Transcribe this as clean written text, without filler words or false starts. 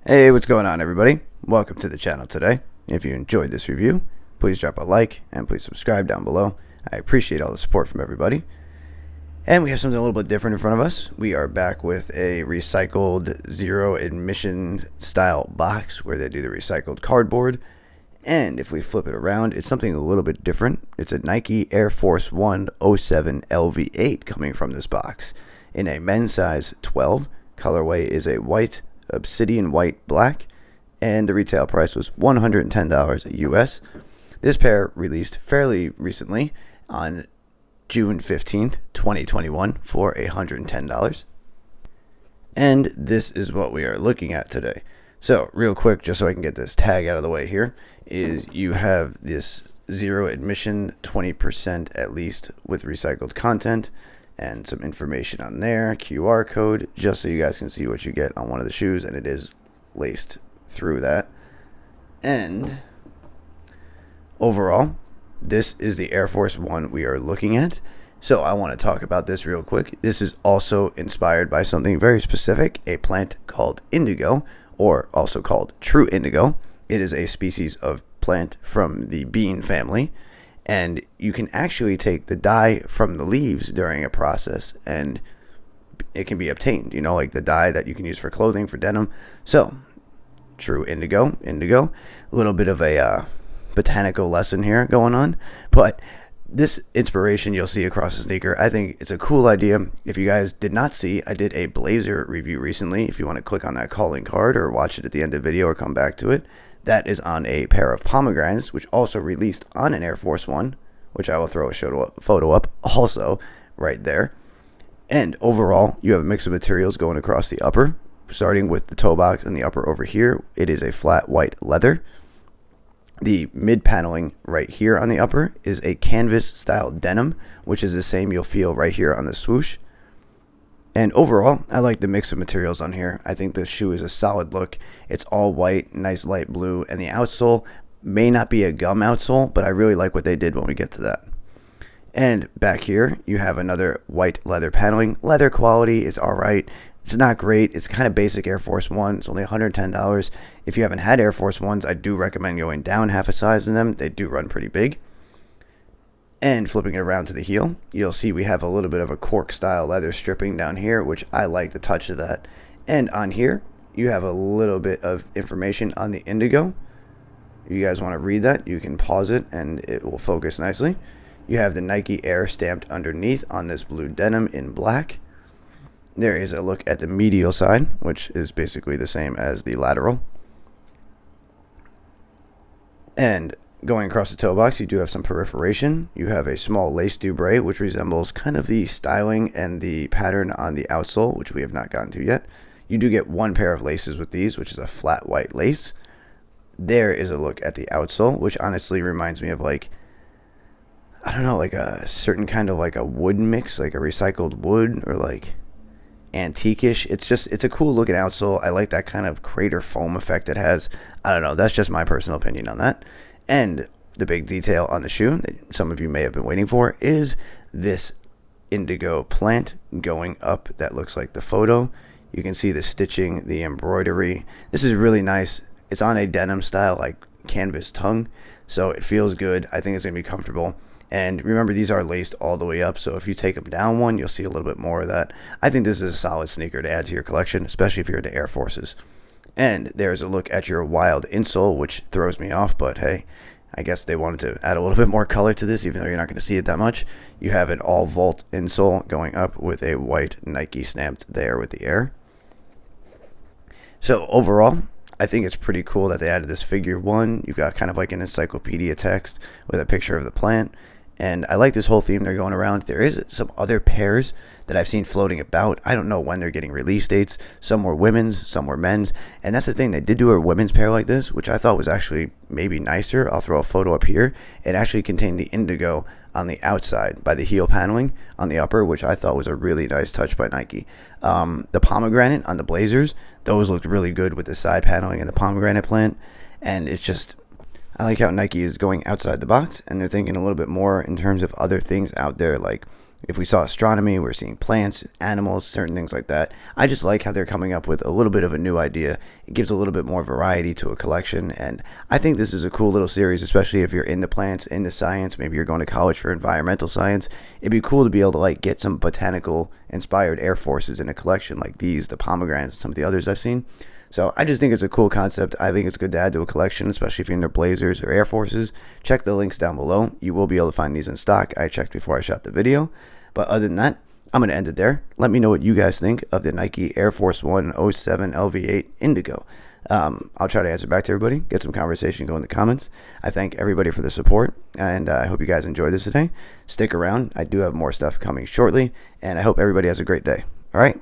Hey, what's going on, everybody? Welcome to the channel today. If you enjoyed this review, please drop a like and please subscribe down below. I appreciate all the support from everybody. And we have something a little bit different in front of us. We are back with a recycled zero emission style box where they do the recycled cardboard. And if we flip it around, it's something a little bit different. It's a Nike Air Force 1 07 LV8 coming from this box in a men's size 12. Colorway is a white, obsidian white black, and the retail price was $110 US. This pair released fairly recently on June 15th, 2021 for $110. And this is what we are looking at today. So real quick, just so I can get this tag out of the way here, is you have this zero admission, 20% at least with recycled content, and some information on there, QR code, just so you guys can see what you get on one of the shoes, and it is laced through that. And overall, this is the Air Force 1 we are looking at. So I want to talk about this real quick. This is also inspired by something very specific, a plant called indigo, or also called True Indigo. It is a species of plant from the bean family, and you can actually take the dye from the leaves during a process and it can be obtained, you know, like the dye that you can use for clothing, for denim. So True Indigo, a little bit of a botanical lesson here going on, but this inspiration you'll see across the sneaker, I think it's a cool idea. If you guys did not see, I did a blazer review recently. If you want to click on that calling card or watch it at the end of the video or come back to it, that is on a pair of pomegranates, which also released on an Air Force 1, which I will throw a photo up also right there. And overall, you have a mix of materials going across the upper, starting with the toe box and the upper over here. It is a flat white leather. The mid paneling right here on the upper is a canvas style denim, which is the same you'll feel right here on the swoosh. And overall, I like the mix of materials on here. I think the shoe is a solid look. It's all white, nice light blue, and the outsole may not be a gum outsole, but I really like what they did when we get to that. And back here, you have another white leather paneling. Leather quality is all right. It's not great. It's kind of basic Air Force 1. It's only $110. If you haven't had Air Force 1s, I do recommend going down half a size in them. They do run pretty big. And flipping it around to the heel, you'll see we have a little bit of a cork style leather stripping down here, which I like the touch of that. And on here, you have a little bit of information on the indigo. If you guys want to read that, you can pause it and it will focus nicely. You have the Nike Air stamped underneath on this blue denim in black. There is a look at the medial side, which is basically the same as the lateral. And going across the toe box, you do have some perforation. You have a small lace dubray, which resembles kind of the styling and the pattern on the outsole, which we have not gotten to yet. You do get one pair of laces with these, which is a flat white lace. There is a look at the outsole, which honestly reminds me of, like, I don't know, like a certain kind of like a wood mix, like a recycled wood or like antique-ish. It's a cool looking outsole. I like that kind of crater foam effect it has. I don't know, that's just my personal opinion on that. And the big detail on the shoe that some of you may have been waiting for is this indigo plant going up that looks like the photo. You can see the stitching, the embroidery. This is really nice. It's on a denim style, like canvas tongue, so it feels good. I think it's gonna be comfortable. And remember, these are laced all the way up, so if you take them down one, you'll see a little bit more of that. I think this is a solid sneaker to add to your collection, especially if you're into Air Forces. And there's a look at your wild insole, which throws me off, but hey, I guess they wanted to add a little bit more color to this, even though you're not going to see it that much. You have an all vault insole going up with a white Nike stamped there with the Air. So overall, I think it's pretty cool that they added this figure one. You've got kind of like an encyclopedia text with a picture of the plant. And I like this whole theme they're going around. There is some other pairs that I've seen floating about. I don't know when they're getting release dates. Some were women's, some were men's. And that's the thing. They did do a women's pair like this, which I thought was actually maybe nicer. I'll throw a photo up here. It actually contained the indigo on the outside by the heel paneling on the upper, which I thought was a really nice touch by Nike. The pomegranate on the blazers, those looked really good with the side paneling and the pomegranate plant. And it's just, I like how Nike is going outside the box and they're thinking a little bit more in terms of other things out there, like If we saw astronomy, we're seeing plants, animals, certain things like that. I just like how they're coming up with a little bit of a new idea. It gives a little bit more variety to a collection, and I think this is a cool little series, especially if you're into plants, into science. Maybe you're going to college for environmental science. It'd be cool to be able to like get some botanical inspired air forces in a collection like these, the pomegranates, some of the others I've seen. So I just think it's a cool concept. I think it's good to add to a collection, especially if you're into Blazers or Air Forces. Check the links down below. You will be able to find these in stock. I checked before I shot the video. But other than that, I'm going to end it there. Let me know what you guys think of the Nike Air Force One '07 LV8 Indigo. I'll try to answer back to everybody, get some conversation going in the comments. I thank everybody for the support, and I hope you guys enjoyed this today. Stick around. I do have more stuff coming shortly, and I hope everybody has a great day. All right?